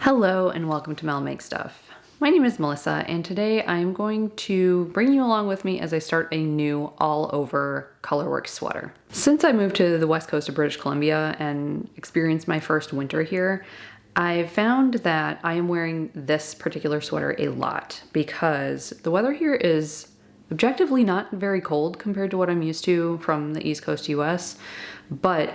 Hello and welcome to MEL Make Stuff. My name is Melissa and today I'm going to bring you along with me as I start a new all-over Colourwork sweater. Since I moved to the west coast of British Columbia and experienced my first winter here, I found that I am wearing this particular sweater a lot because the weather here is objectively not very cold compared to what I'm used to from the East Coast US, but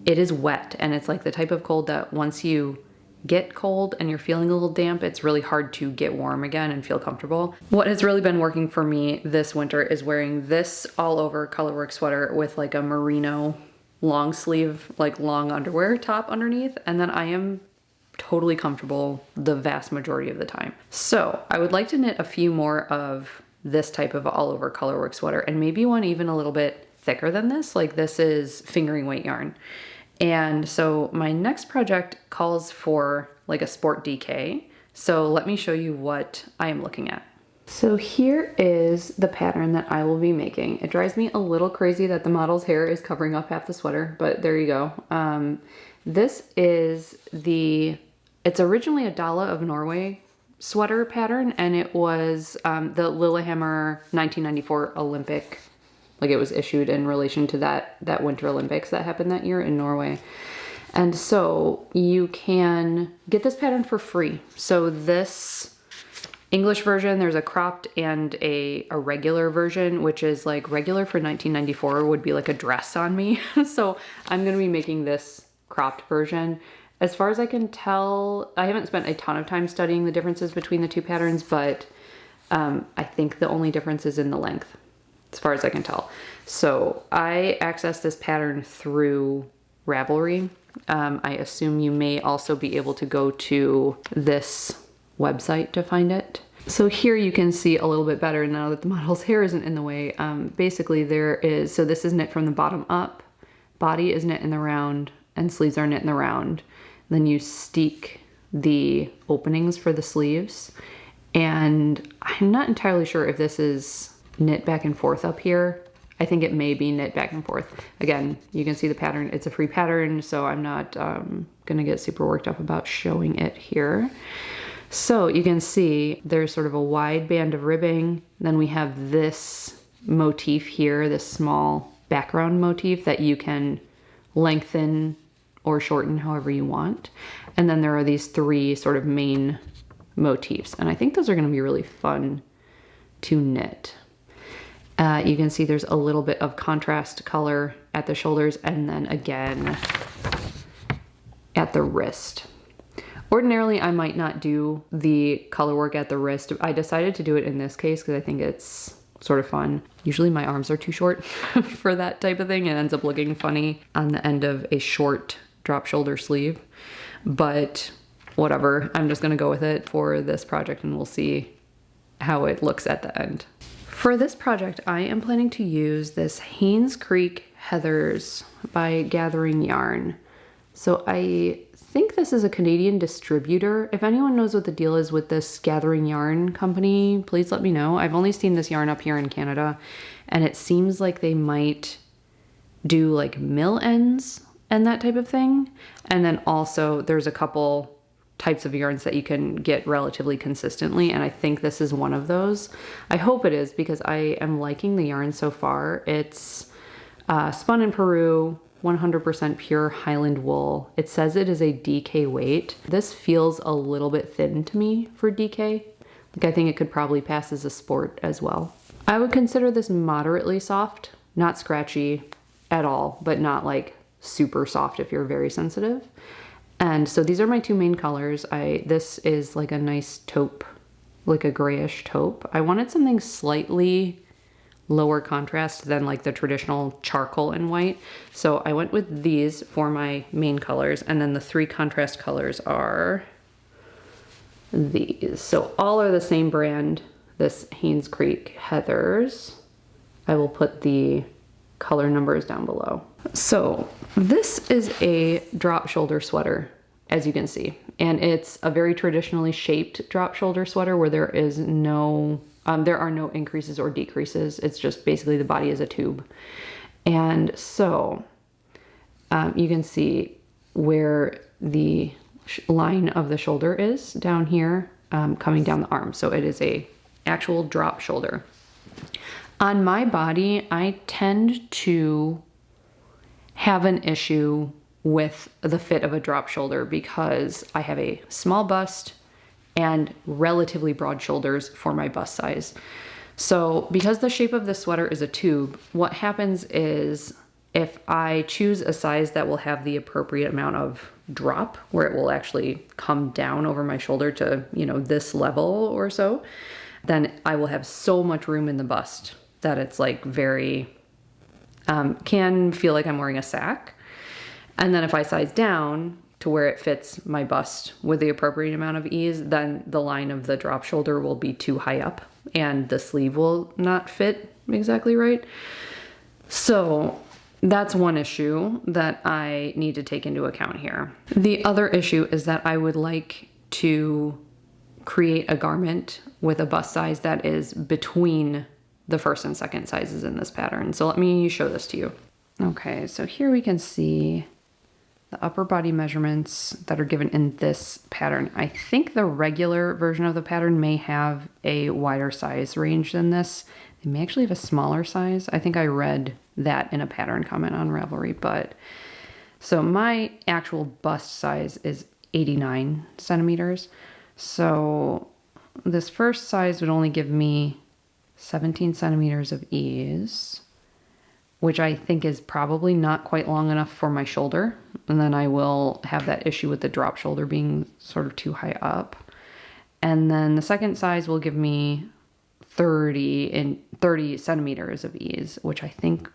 it is wet and it's like the type of cold that once you get cold and you're feeling a little damp, it's really hard to get warm again and feel comfortable. What has really been working for me this winter is wearing this all over Colourwork sweater with like a merino long sleeve, like long underwear top underneath. And then I am totally comfortable the vast majority of the time. So I would like to knit a few more of this type of all over Colourwork sweater and maybe one even a little bit thicker than this. Like this is fingering weight yarn. And so my next project calls for like a sport DK. So let me show you what I am looking at. So here is the pattern that I will be making. It drives me a little crazy that the model's hair is covering up half the sweater, but there you go. This is it's originally a Dala of Norway sweater pattern, and it was the Lillehammer 1994 Olympic. Like it was issued in relation to that Winter Olympics that happened that year in Norway. And so you can get this pattern for free. So this English version, there's a cropped and a regular version, which is like regular for 1994 would be like a dress on me. So I'm gonna be making this cropped version. As far as I can tell, I haven't spent a ton of time studying the differences between the two patterns, but I think the only difference is in the length, as far as I can tell. So I accessed this pattern through Ravelry. I assume you may also be able to go to this website to find it. So here you can see a little bit better now that the model's hair isn't in the way. Basically so this is knit from the bottom up, body is knit in the round, and sleeves are knit in the round. Then you steek the openings for the sleeves. And I'm not entirely sure if this is knit back and forth up here. I think it may be knit back and forth. Again, you can see the pattern. It's a free pattern, so I'm not gonna get super worked up about showing it here. So you can see there's sort of a wide band of ribbing. Then we have this motif here, this small background motif that you can lengthen or shorten however you want. And then there are these three sort of main motifs. And I think those are gonna be really fun to knit. You can see there's a little bit of contrast color at the shoulders and then again at the wrist. Ordinarily, I might not do the color work at the wrist. I decided to do it in this case because I think it's sort of fun. Usually my arms are too short for that type of thing. It ends up looking funny on the end of a short drop shoulder sleeve, but whatever. I'm just gonna go with it for this project and we'll see how it looks at the end. For this project, I am planning to use this Haynes Creek Heathers by Gathering Yarn. So I think this is a Canadian distributor. If anyone knows what the deal is with this Gathering Yarn company, please let me know. I've only seen this yarn up here in Canada, and it seems like they might do like mill ends and that type of thing. And then also there's a couple types of yarns that you can get relatively consistently, and I think this is one of those. I hope it is because I am liking the yarn so far. It's spun in Peru, 100% pure Highland wool. It says it is a DK weight. This feels a little bit thin to me for DK. Like I think it could probably pass as a sport as well. I would consider this moderately soft, not scratchy at all, but not like super soft if you're very sensitive. And so these are my two main colors. This is like a nice taupe, like a grayish taupe. I wanted something slightly lower contrast than like the traditional charcoal and white. So I went with these for my main colors. And then the three contrast colors are these. So all are the same brand, this Haynes Creek Heathers. I will put the color numbers down below. So this is a drop shoulder sweater, as you can see, and it's a very traditionally shaped drop shoulder sweater where there is no, there are no increases or decreases. It's just basically the body is a tube. And so you can see where the line of the shoulder is down here, coming down the arm. So it is a actual drop shoulder. On my body, I tend to have an issue with the fit of a drop shoulder because I have a small bust and relatively broad shoulders for my bust size. So because the shape of the sweater is a tube, what happens is if I choose a size that will have the appropriate amount of drop, where it will actually come down over my shoulder to, you know, this level or so, then I will have so much room in the bust that it's like very, can feel like I'm wearing a sack. And then if I size down to where it fits my bust with the appropriate amount of ease, then the line of the drop shoulder will be too high up and the sleeve will not fit exactly right. So that's one issue that I need to take into account here. The other issue is that I would like to create a garment with a bust size that is between the first and second sizes in this pattern. So let me show this to you. Okay, so here we can see the upper body measurements that are given in this pattern. I think the regular version of the pattern may have a wider size range than this. They may actually have a smaller size. I think I read that in a pattern comment on Ravelry, but so my actual bust size is 89 centimeters. So this first size would only give me 17 centimeters of ease, which I think is probably not quite long enough for my shoulder. And then I will have that issue with the drop shoulder being sort of too high up. And then the second size will give me 30 centimeters of ease, which I think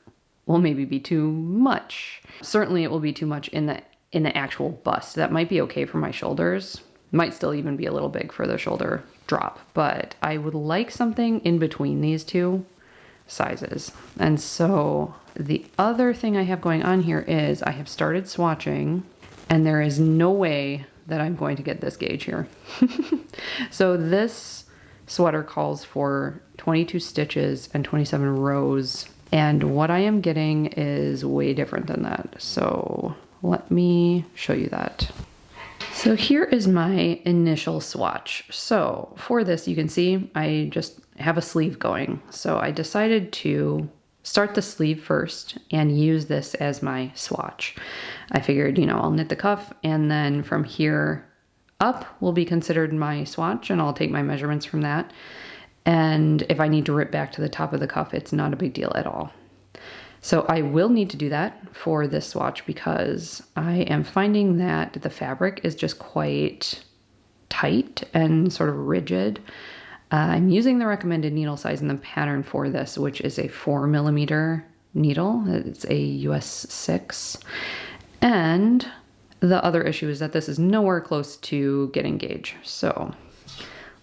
will maybe be too much. Certainly it will be too much in the actual bust. That might be okay for my shoulders. Might still even be a little big for the shoulder drop, but I would like something in between these two sizes. And so the other thing I have going on here is I have started swatching, and there is no way that I'm going to get this gauge here. So this sweater calls for 22 stitches and 27 rows, and what I am getting is way different than that. So let me show you that. So here is my initial swatch. So for this, you can see I just have a sleeve going. So I decided to start the sleeve first and use this as my swatch. I figured, you know, I'll knit the cuff, and then from here up will be considered my swatch, and I'll take my measurements from that. And if I need to rip back to the top of the cuff, it's not a big deal at all. So I will need to do that for this swatch because I am finding that the fabric is just quite tight and sort of rigid. I'm using the recommended needle size in the pattern for this, which is a 4mm needle. It's a US 6. And the other issue is that this is nowhere close to getting gauge. So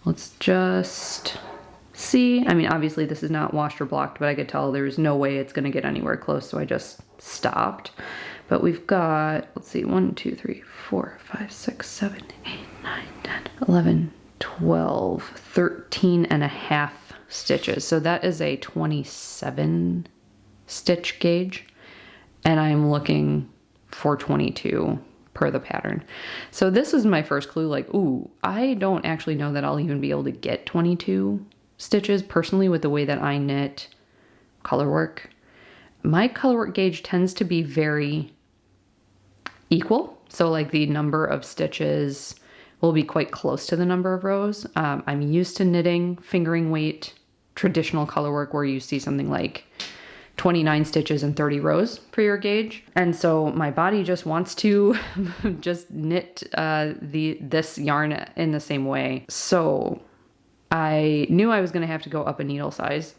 let's just see. I mean, obviously this is not washed or blocked, but I could tell there's no way it's going to get anywhere close, so I just stopped. But we've got, let's see, 1, 2, 3, 4, 5, 6, 7, 8, 9, 10, 11, 12, 13 and a half stitches. So that is a 27 stitch gauge, and I'm looking for 22 per the pattern. So this is my first clue, like, ooh, I don't actually know that I'll even be able to get 22 stitches personally with the way that I knit Colourwork. My Colourwork gauge tends to be very equal. So like the number of stitches will be quite close to the number of rows. I'm used to knitting fingering weight, traditional Colourwork where you see something like 29 stitches and 30 rows for your gauge. And so my body just wants to just knit this yarn in the same way. So I knew I was going to have to go up a needle size.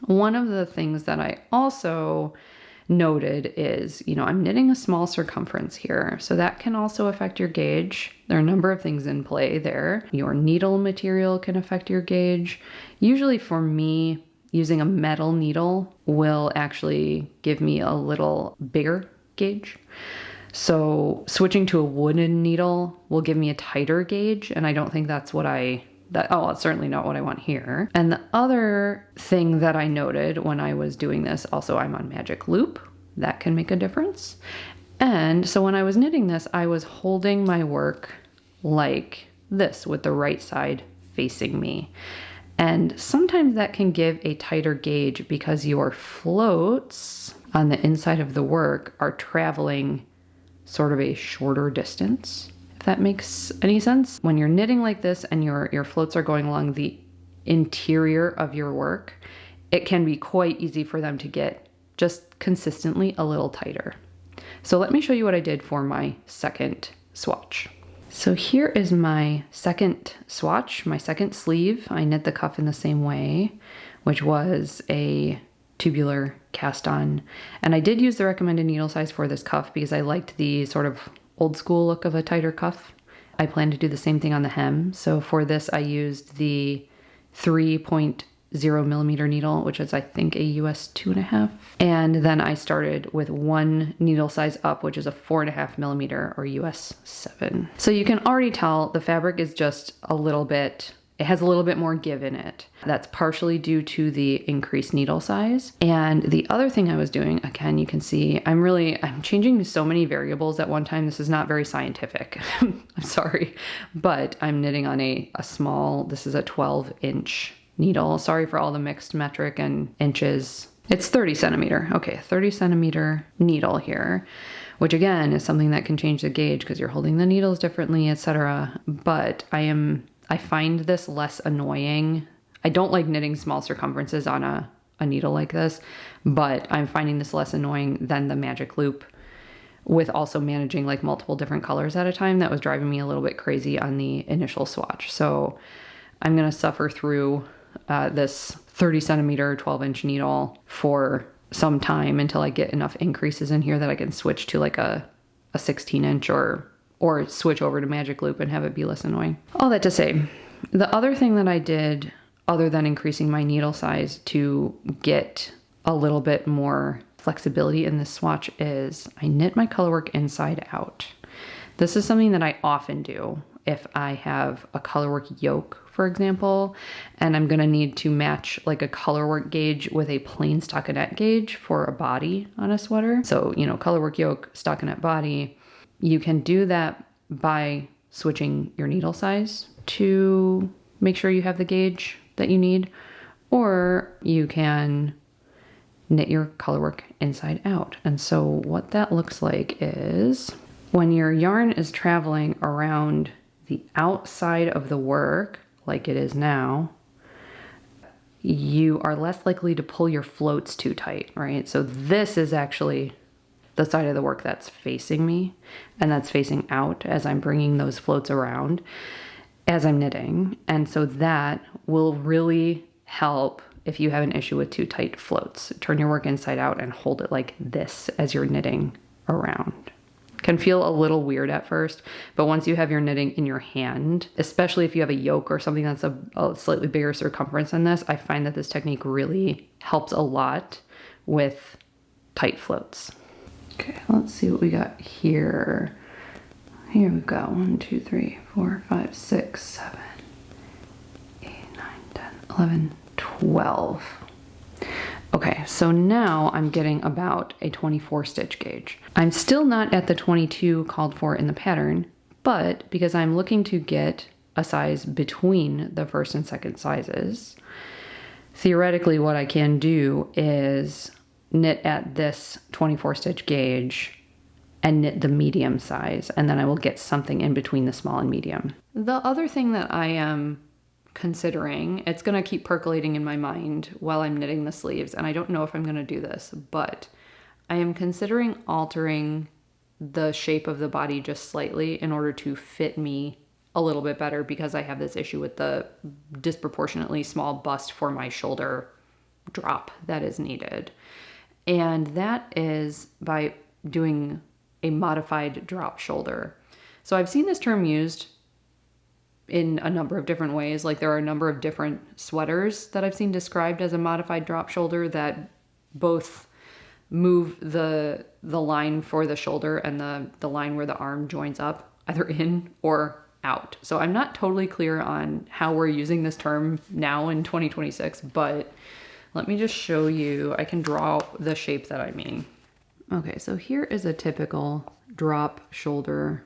One of the things that I also noted is, you know, I'm knitting a small circumference here, so that can also affect your gauge. There are a number of things in play there. Your needle material can affect your gauge. Usually for me, using a metal needle will actually give me a little bigger gauge. So switching to a wooden needle will give me a tighter gauge, and I don't think that's what it's certainly not what I want here. And the other thing that I noted when I was doing this, also I'm on magic loop, that can make a difference. And so when I was knitting this, I was holding my work like this with the right side facing me. And sometimes that can give a tighter gauge because your floats on the inside of the work are traveling sort of a shorter distance, if that makes any sense. When you're knitting like this and your floats are going along the interior of your work, it can be quite easy for them to get just consistently a little tighter. So let me show you what I did for my second swatch. So here is my second swatch, my second sleeve. I knit the cuff in the same way, which was a tubular cast on. And I did use the recommended needle size for this cuff because I liked the sort of old school look of a tighter cuff. I plan to do the same thing on the hem. So for this, I used the 3.0 millimeter needle, which is I think a US 2.5. And then I started with one needle size up, which is a 4.5 millimeter or US 7. So you can already tell the fabric is just a little bit, it has a little bit more give in it. That's partially due to the increased needle size. And the other thing I was doing, again, you can see, I'm changing so many variables at one time. This is not very scientific. I'm sorry, but I'm knitting on a small, this is a 12-inch needle. Sorry for all the mixed metric and inches. It's 30 centimeter. Okay, 30 centimeter needle here, which again is something that can change the gauge because you're holding the needles differently, etc. But I find this less annoying. I don't like knitting small circumferences on a needle like this, but I'm finding this less annoying than the magic loop with also managing like multiple different colors at a time. That was driving me a little bit crazy on the initial swatch. So I'm gonna suffer through this 30 centimeter 12-inch needle for some time until I get enough increases in here that I can switch to like a 16-inch or switch over to magic loop and have it be less annoying. All that to say, the other thing that I did other than increasing my needle size to get a little bit more flexibility in this swatch is I knit my Colourwork inside out. This is something that I often do if I have a Colourwork yoke, for example, and I'm gonna need to match like a Colourwork gauge with a plain stockinette gauge for a body on a sweater. So, you know, Colourwork yoke, stockinette body. You can do that by switching your needle size to make sure you have the gauge that you need, or you can knit your Colourwork inside out. And so what that looks like is when your yarn is traveling around the outside of the work, like it is now, you are less likely to pull your floats too tight, right? So this is actually the side of the work that's facing me, and that's facing out as I'm bringing those floats around as I'm knitting. And so that will really help if you have an issue with too tight floats. Turn your work inside out and hold it like this as you're knitting around. Can feel a little weird at first, but once you have your knitting in your hand, especially if you have a yoke or something that's a slightly bigger circumference than this, I find that this technique really helps a lot with tight floats. Okay, let's see what we got here. Here we go. 1, 2, 3, 4, 5, 6, 7, 8, 9, 10, 11, 12. Okay, so now I'm getting about a 24 stitch gauge. I'm still not at the 22 called for in the pattern, but because I'm looking to get a size between the first and second sizes, theoretically what I can do is knit at this 24 stitch gauge and knit the medium size, and then I will get something in between the small and medium. The other thing that I am considering, it's gonna keep percolating in my mind while I'm knitting the sleeves, and I don't know if I'm gonna do this, but I am considering altering the shape of the body just slightly in order to fit me a little bit better because I have this issue with the disproportionately small bust for my shoulder drop that is needed. And that is by doing a modified drop shoulder. So I've seen this term used in a number of different ways. Like there are a number of different sweaters that I've seen described as a modified drop shoulder that both move the line for the shoulder and the line where the arm joins up either in or out. So I'm not totally clear on how we're using this term now in 2026, but let me just show you. I can draw the shape that I mean. Okay, so here is a typical drop shoulder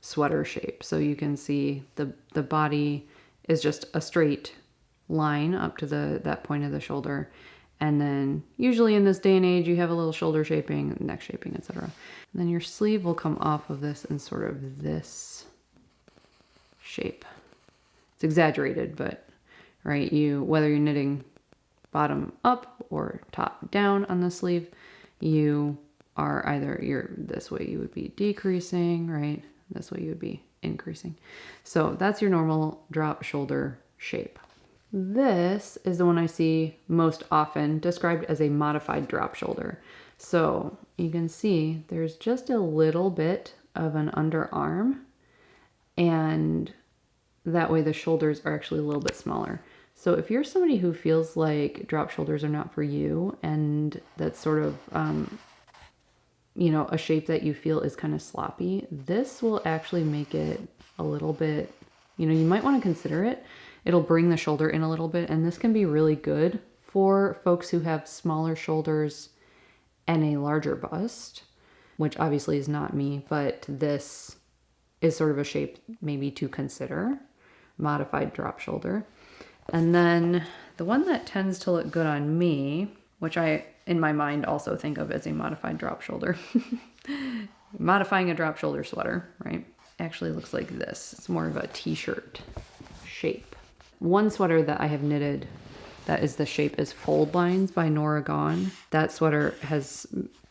sweater shape. So you can see the body is just a straight line up to that point of the shoulder. And then usually in this day and age, you have a little shoulder shaping, neck shaping, etc. And then your sleeve will come off of this in sort of this shape. It's exaggerated, but right, whether you're knitting bottom up or top down on the sleeve, you are this way you would be decreasing, right? This way you would be increasing. So that's your normal drop shoulder shape. This is the one I see most often described as a modified drop shoulder. So you can see there's just a little bit of an underarm, and that way the shoulders are actually a little bit smaller. So if you're somebody who feels like drop shoulders are not for you, and that's sort of, a shape that you feel is kind of sloppy, this will actually make it a little bit, you might want to consider it. It'll bring the shoulder in a little bit, and this can be really good for folks who have smaller shoulders and a larger bust, which obviously is not me, but this is sort of a shape maybe to consider, modified drop shoulder. And then the one that tends to look good on me, which I, in my mind, also think of as a modified drop shoulder. Modifying a drop shoulder sweater, right? Actually looks like this. It's more of a t-shirt shape. One sweater that I have knitted that is the shape is Foldlines by Norah Gaughan. That sweater has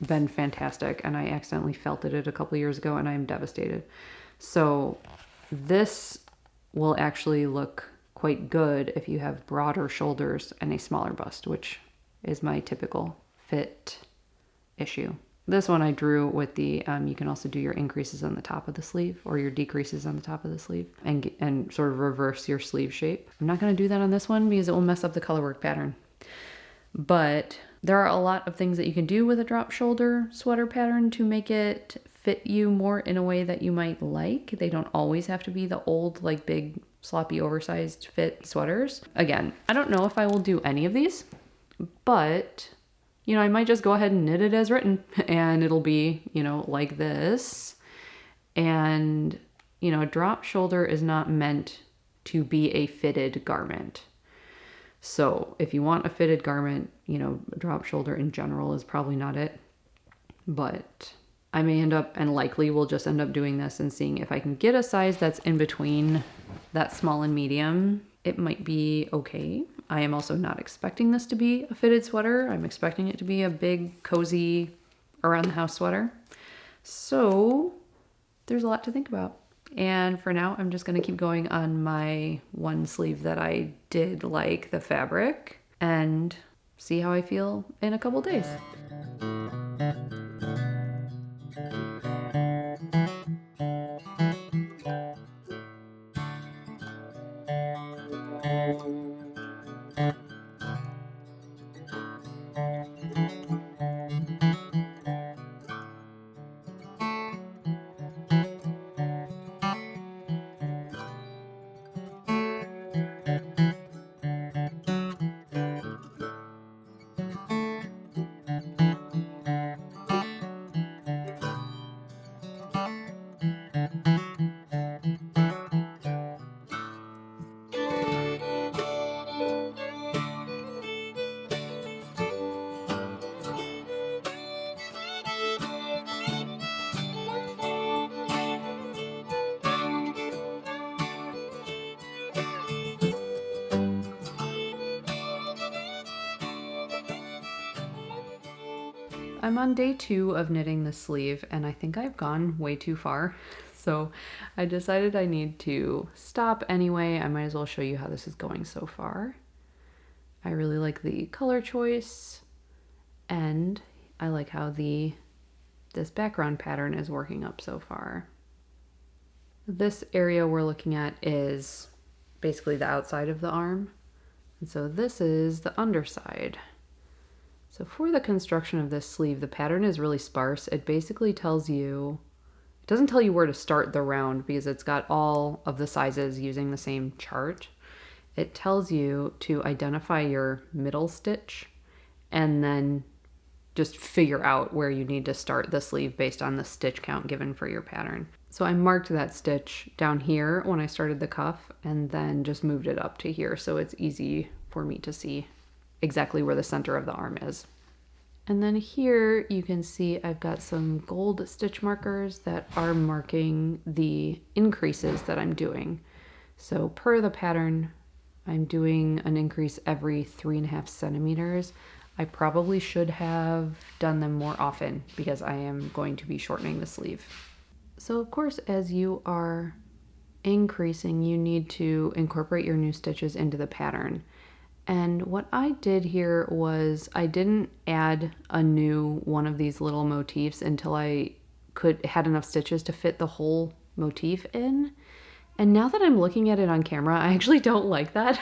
been fantastic, and I accidentally felted it a couple years ago, and I am devastated. So this will actually look quite good if you have broader shoulders and a smaller bust, which is my typical fit issue. This one I drew with the, you can also do your increases on the top of the sleeve or your decreases on the top of the sleeve and sort of reverse your sleeve shape. I'm not going to do that on this one because it will mess up the Colourwork pattern. But there are a lot of things that you can do with a drop shoulder sweater pattern to make it fit you more in a way that you might like. They don't always have to be the old, like big, sloppy, oversized fit sweaters. Again, I don't know if I will do any of these, but I might just go ahead and knit it as written, and it'll be, like this. And, a drop shoulder is not meant to be a fitted garment. So if you want a fitted garment, a drop shoulder in general is probably not it. But I may end up, and likely will just end up doing this and seeing if I can get a size that's in between that small and medium. It might be okay. I am also not expecting this to be a fitted sweater. I'm expecting it to be a big, cozy, around the house sweater. So there's a lot to think about. And for now, I'm just going to keep going on my one sleeve that I did like the fabric and see how I feel in a couple days. I'm on day 2 of knitting the sleeve, and I think I've gone way too far. So I decided I need to stop anyway. I might as well show you how this is going so far. I really like the color choice, and I like how this background pattern is working up so far. This area we're looking at is basically the outside of the arm, and so this is the underside. So for the construction of this sleeve, the pattern is really sparse. It basically tells you, it doesn't tell you where to start the round because it's got all of the sizes using the same chart. It tells you to identify your middle stitch and then just figure out where you need to start the sleeve based on the stitch count given for your pattern. So I marked that stitch down here when I started the cuff and then just moved it up to here so it's easy for me to see exactly where the center of the arm is. And then here you can see I've got some gold stitch markers that are marking the increases that I'm doing. So per the pattern, I'm doing an increase every 3.5 centimeters. I probably should have done them more often because I am going to be shortening the sleeve. So of course, as you are increasing, you need to incorporate your new stitches into the pattern. And what I did here was I didn't add a new one of these little motifs until I had enough stitches to fit the whole motif in. And now that I'm looking at it on camera, I actually don't like that.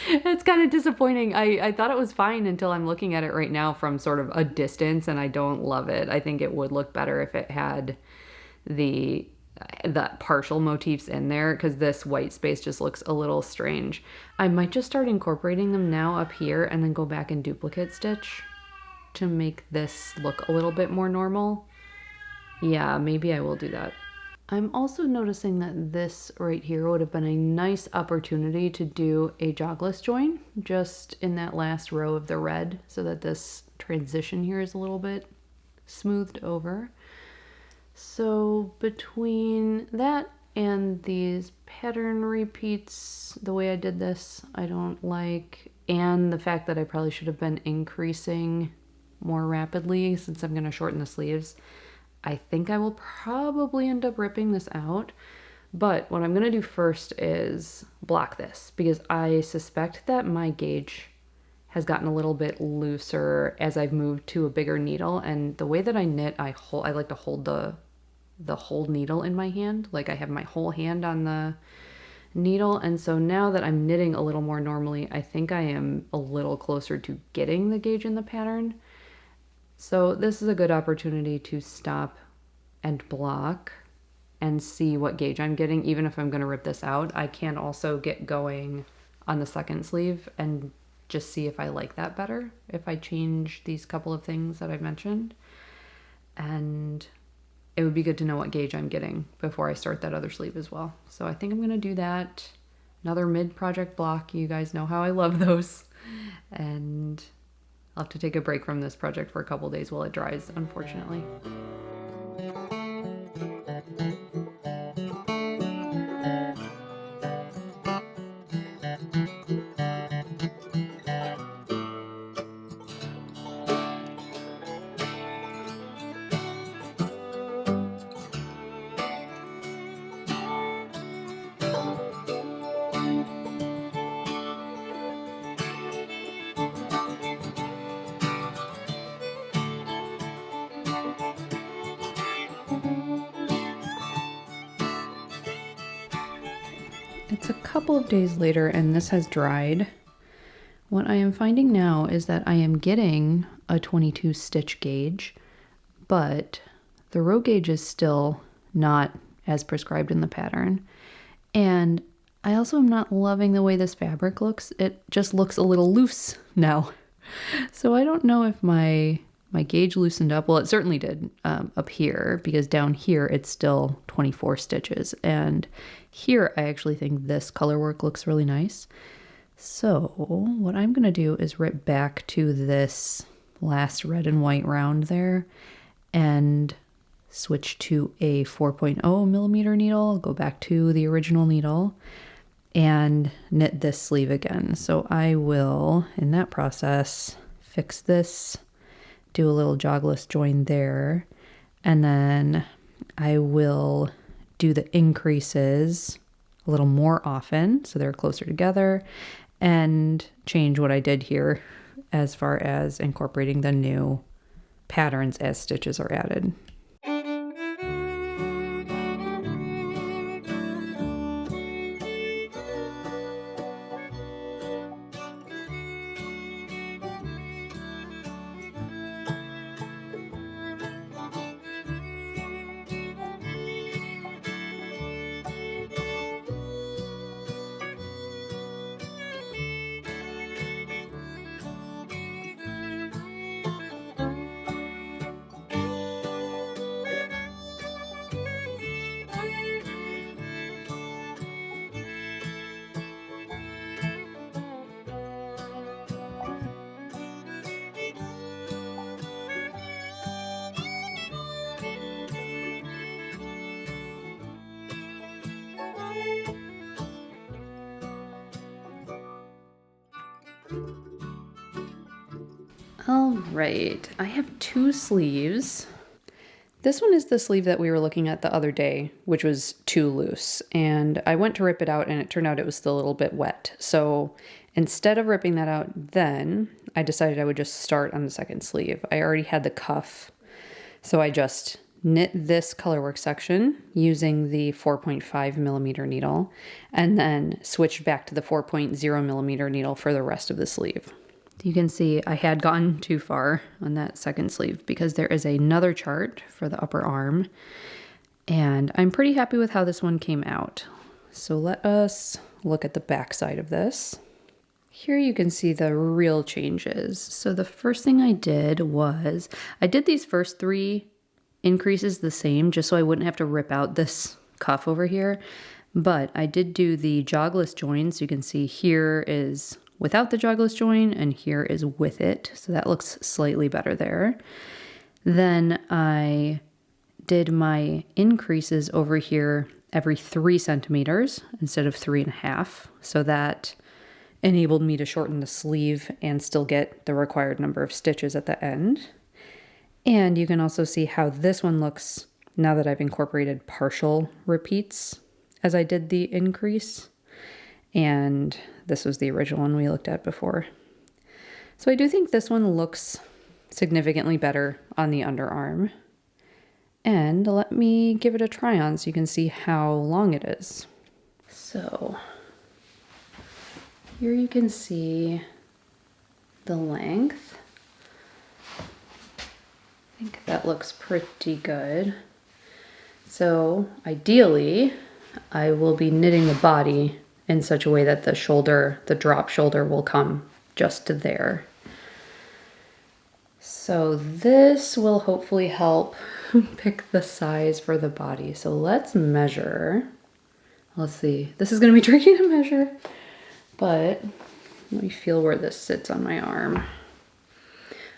It's kind of disappointing. I thought it was fine until I'm looking at it right now from sort of a distance, and I don't love it. I think it would look better if it had the partial motifs in there, because this white space just looks a little strange. I might just start incorporating them now up here and then go back and duplicate stitch to make this look a little bit more normal. Yeah, maybe I will do that. I'm also noticing that this right here would have been a nice opportunity to do a jogless join just in that last row of the red so that this transition here is a little bit smoothed over. So between that and these pattern repeats, the way I did this, I don't like, and the fact that I probably should have been increasing more rapidly since I'm going to shorten the sleeves, I think I will probably end up ripping this out. But what I'm going to do first is block this because I suspect that my gauge has gotten a little bit looser as I've moved to a bigger needle. And the way that I knit, I like to hold the whole needle in my hand. Like I have my whole hand on the needle. And so now that I'm knitting a little more normally, I think I am a little closer to getting the gauge in the pattern. So this is a good opportunity to stop and block and see what gauge I'm getting. Even if I'm going to rip this out, I can also get going on the second sleeve and just see if I like that better, if I change these couple of things that I've mentioned. And it would be good to know what gauge I'm getting before I start that other sleeve as well. So I think I'm going to do that. Another mid-project block. You guys know how I love those. And I'll have to take a break from this project for a couple days while it dries, unfortunately. It's a couple of days later and this has dried. What I am finding now is that I am getting a 22 stitch gauge, but the row gauge is still not as prescribed in the pattern. And I also am not loving the way this fabric looks. It just looks a little loose now. So I don't know if my gauge loosened up. Well, it certainly did up here, because down here it's still 24 stitches. And here I actually think this color work looks really nice. So what I'm going to do is rip back to this last red and white round there and switch to a 4.0 millimeter needle, go back to the original needle and knit this sleeve again. So I will, in that process, fix this, do a little jogless join there, and then I will do the increases a little more often so they're closer together, and change what I did here as far as incorporating the new patterns as stitches are added. All right, I have two sleeves. This one is the sleeve that we were looking at the other day, which was too loose, and I went to rip it out and it turned out it was still a little bit wet. So instead of ripping that out then, I decided I would just start on the second sleeve. I already had the cuff, so I just knit this Colourwork section using the 4.5 millimeter needle and then switched back to the 4.0 millimeter needle for the rest of the sleeve. You can see I had gone too far on that second sleeve because there is another chart for the upper arm, and I'm pretty happy with how this one came out. So let us look at the back side of this. Here you can see the real changes. So the first thing I did was I did these first three increases the same just so I wouldn't have to rip out this cuff over here, but I did do the jogless joins. You can see here is without the jogless join and here is with it, so that looks slightly better there. Then I did my increases over here every 3 centimeters instead of 3.5, so that enabled me to shorten the sleeve and still get the required number of stitches at the end. And you can also see how this one looks now that I've incorporated partial repeats as I did the increase. And this was the original one we looked at before. So I do think this one looks significantly better on the underarm. And let me give it a try on so you can see how long it is. So here you can see the length. I think that looks pretty good. So ideally, I will be knitting the body in such a way that the shoulder, the drop shoulder, will come just to there. So this will hopefully help pick the size for the body. So let's measure. Let's see, this is gonna be tricky to measure, but let me feel where this sits on my arm.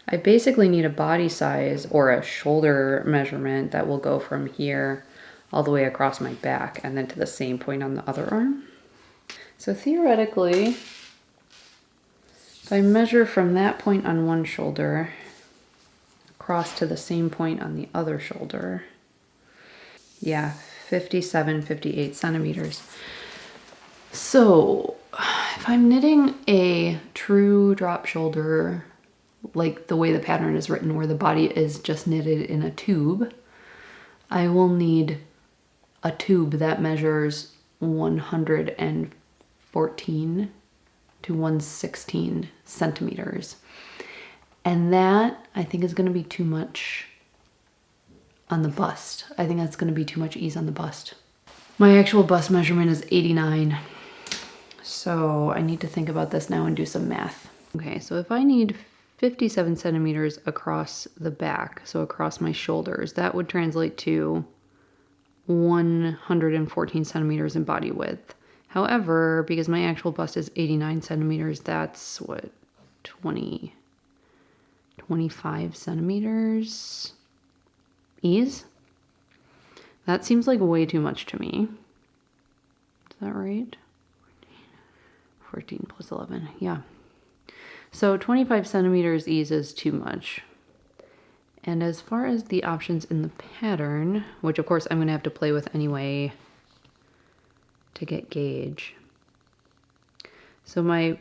I basically need a body size or a shoulder measurement that will go from here all the way across my back and then to the same point on the other arm. So theoretically, if I measure from that point on one shoulder across to the same point on the other shoulder, yeah, 57, 58 centimeters. So if I'm knitting a true drop shoulder, like the way the pattern is written, where the body is just knitted in a tube, I will need a tube that measures 114 to 116 centimeters. And that, I think, is going to be too much on the bust. I think that's going to be too much ease on the bust. My actual bust measurement is 89. So I need to think about this now and do some math. Okay, so if I need 57 centimeters across the back, so across my shoulders, that would translate to 114 centimeters in body width. However, because my actual bust is 89 centimeters, that's what, 25 centimeters ease? That seems like way too much to me. Is that right? 14 plus 11, yeah. So 25 centimeters ease is too much. And as far as the options in the pattern, which of course I'm going to have to play with anyway to get gauge. So my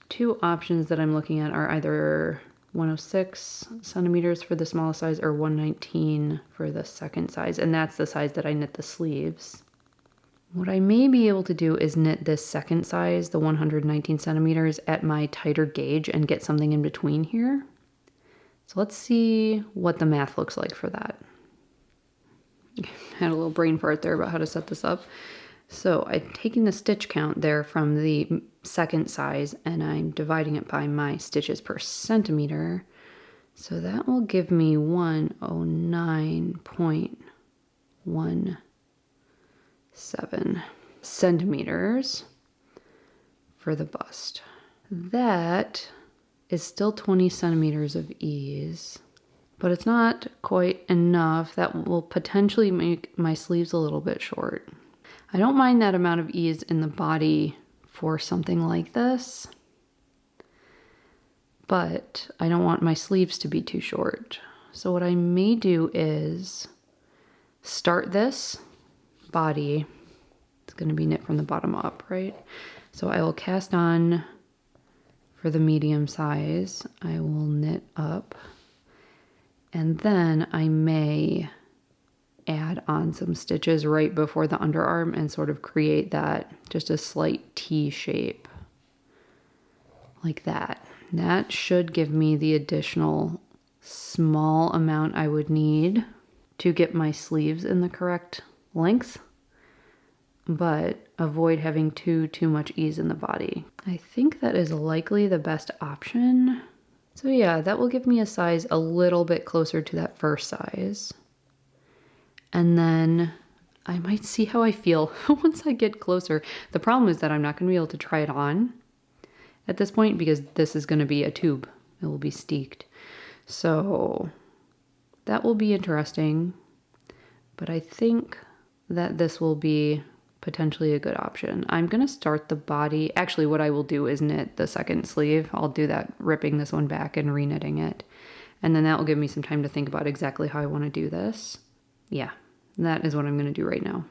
two options that I'm looking at are either 106 centimeters for the smallest size or 119 for the second size. And that's the size that I knit the sleeves. What I may be able to do is knit this second size, the 119 centimeters, at my tighter gauge and get something in between here. So let's see what the math looks like for that. I had a little brain fart there about how to set this up. So I'm taking the stitch count there from the second size and I'm dividing it by my stitches per centimeter. So that will give me 109.17 centimeters for the bust. That is still 20 centimeters of ease, but it's not quite enough. That will potentially make my sleeves a little bit short. I don't mind that amount of ease in the body for something like this. But I don't want my sleeves to be too short. So what I may do is start this body. It's going to be knit from the bottom up, right? So I will cast on for the medium size. I will knit up. And then I may add on some stitches right before the underarm and sort of create that, just a slight T shape like that. That should give me the additional small amount I would need to get my sleeves in the correct length, but avoid having too much ease in the body. I think that is likely the best option. So yeah, that will give me a size a little bit closer to that first size. And then I might see how I feel once I get closer. The problem is that I'm not going to be able to try it on at this point because this is going to be a tube. It will be steeked. So that will be interesting. But I think that this will be potentially a good option. I'm going to start the body. Actually, what I will do is knit the second sleeve. I'll do that, ripping this one back and re-knitting it. And then that will give me some time to think about exactly how I want to do this. Yeah, that is what I'm going to do right now.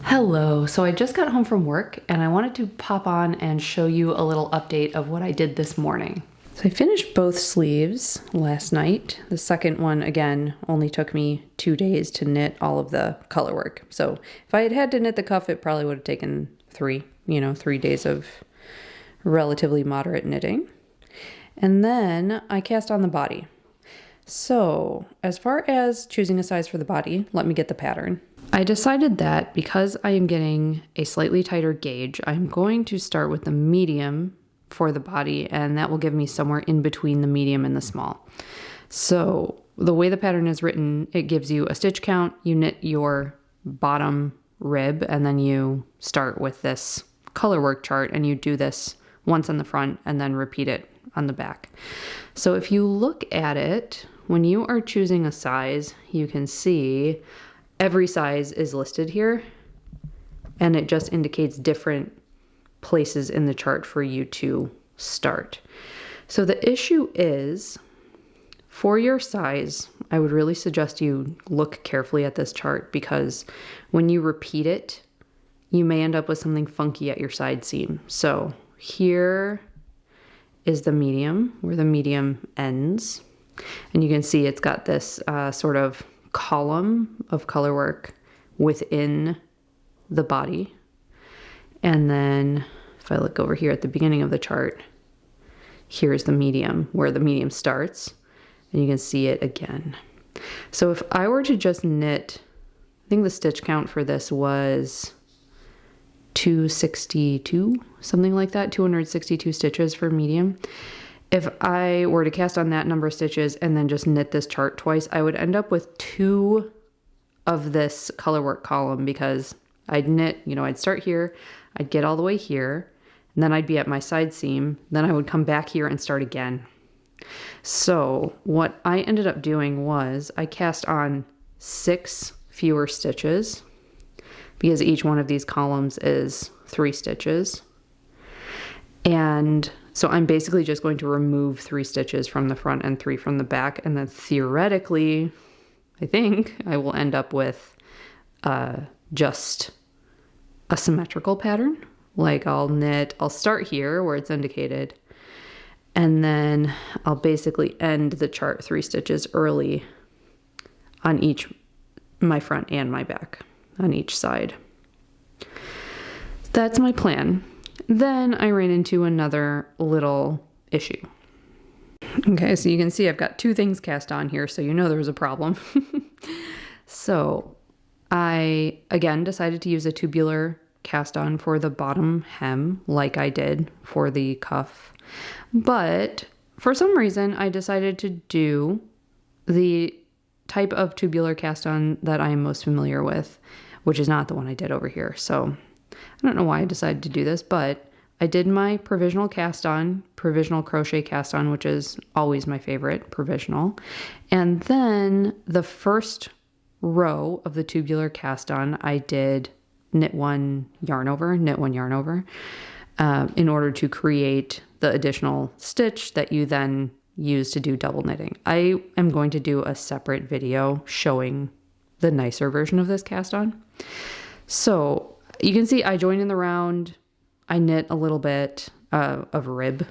Hello, so I just got home from work and I wanted to pop on and show you a little update of what I did this morning. So I finished both sleeves last night. The second one, again, only took me 2 days to knit all of the color work. So if I had had to knit the cuff, it probably would have taken 3 days of relatively moderate knitting. And then I cast on the body. So as far as choosing a size for the body, let me get the pattern. I decided that because I am getting a slightly tighter gauge, I'm going to start with the medium for the body, and that will give me somewhere in between the medium and the small. So the way the pattern is written, it gives you a stitch count, you knit your bottom rib, and then you start with this color work chart, and you do this once on the front and then repeat it on the back. So if you look at it, when you are choosing a size, you can see every size is listed here, and it just indicates different places in the chart for you to start. So the issue is, for your size, I would really suggest you look carefully at this chart, because when you repeat it, you may end up with something funky at your side seam. So here is the medium, where the medium ends. And you can see it's got this sort of column of color work within the body. And then if I look over here at the beginning of the chart, here's the medium, where the medium starts, and you can see it again. So if I were to just knit, I think the stitch count for this was 262, something like that, 262 stitches for medium. If I were to cast on that number of stitches and then just knit this chart twice, I would end up with 2 of this Colourwork column because I'd knit, I'd start here, I'd get all the way here, and then I'd be at my side seam, then I would come back here and start again. So what I ended up doing was I cast on 6 fewer stitches because each one of these columns is 3 stitches. And so I'm basically just going to remove 3 stitches from the front and 3 from the back. And then theoretically, I think I will end up with just a symmetrical pattern. Like I'll start here where it's indicated, and then I'll basically end the chart 3 stitches early on each, my front and my back, on each side. That's my plan. Then I ran into another little issue. Okay, so you can see I've got 2 things cast on here, so there was a problem. So I, again, decided to use a tubular cast on for the bottom hem like I did for the cuff. But for some reason, I decided to do the type of tubular cast on that I am most familiar with, which is not the one I did over here. So I don't know why I decided to do this, but I did my provisional crochet cast on, which is always my favorite, provisional. And then the first row of the tubular cast on, I did knit one, yarn over, in order to create the additional stitch that you then use to do double knitting. I am going to do a separate video showing the nicer version of this cast on. So you can see I joined in the round, I knit a little bit of rib,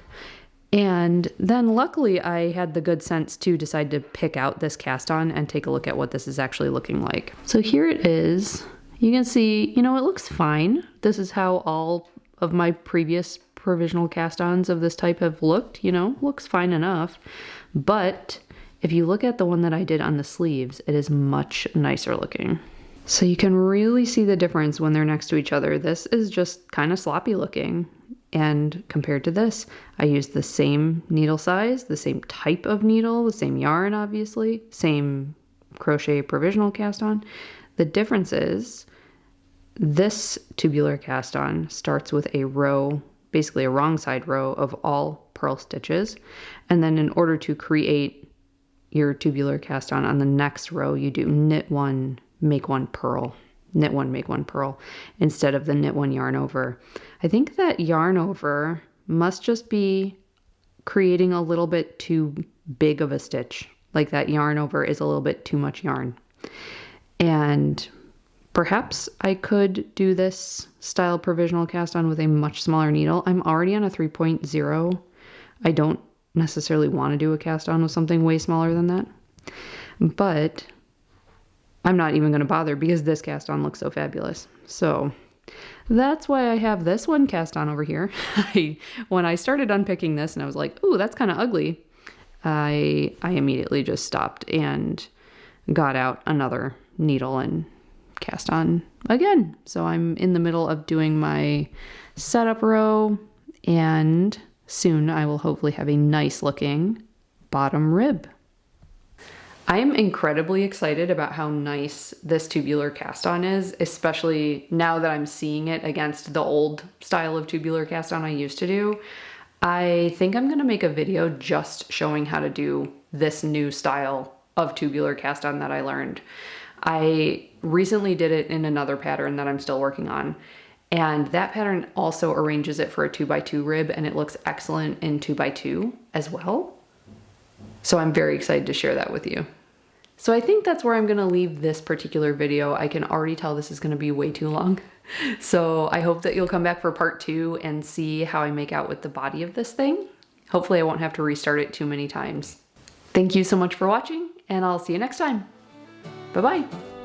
and then luckily I had the good sense to decide to pick out this cast on and take a look at what this is actually looking like. So here it is. You can see, it looks fine. This is how all of my previous provisional cast-ons of this type have looked, looks fine enough. But if you look at the one that I did on the sleeves, it is much nicer looking. So you can really see the difference when they're next to each other. This is just kind of sloppy looking. And compared to this, I used the same needle size, the same type of needle, the same yarn, obviously, same crochet provisional cast on. The difference is this tubular cast on starts with a row, basically a wrong side row of all purl stitches. And then in order to create your tubular cast on the next row, you do knit one, make one purl, knit one, make one purl, instead of the knit one, yarn over. I think that yarn over must just be creating a little bit too big of a stitch. Like that yarn over is a little bit too much yarn. And perhaps I could do this style provisional cast on with a much smaller needle. I'm already on a 3.0. I don't necessarily want to do a cast on with something way smaller than that. But I'm not even going to bother because this cast on looks so fabulous. So that's why I have this one cast on over here. When I started unpicking this and I was like, ooh, that's kind of ugly, I immediately just stopped and got out another needle and cast on again. So I'm in the middle of doing my setup row, and soon I will hopefully have a nice looking bottom rib. I am incredibly excited about how nice this tubular cast on is, especially now that I'm seeing it against the old style of tubular cast on I used to do. I think I'm going to make a video just showing how to do this new style of tubular cast on that I learned. I recently did it in another pattern that I'm still working on, and that pattern also arranges it for a 2x2 rib, and it looks excellent in 2x2 as well. So I'm very excited to share that with you. So I think that's where I'm gonna leave this particular video. I can already tell this is gonna be way too long. So I hope that you'll come back for part 2 and see how I make out with the body of this thing. Hopefully I won't have to restart it too many times. Thank you so much for watching, and I'll see you next time. Bye-bye.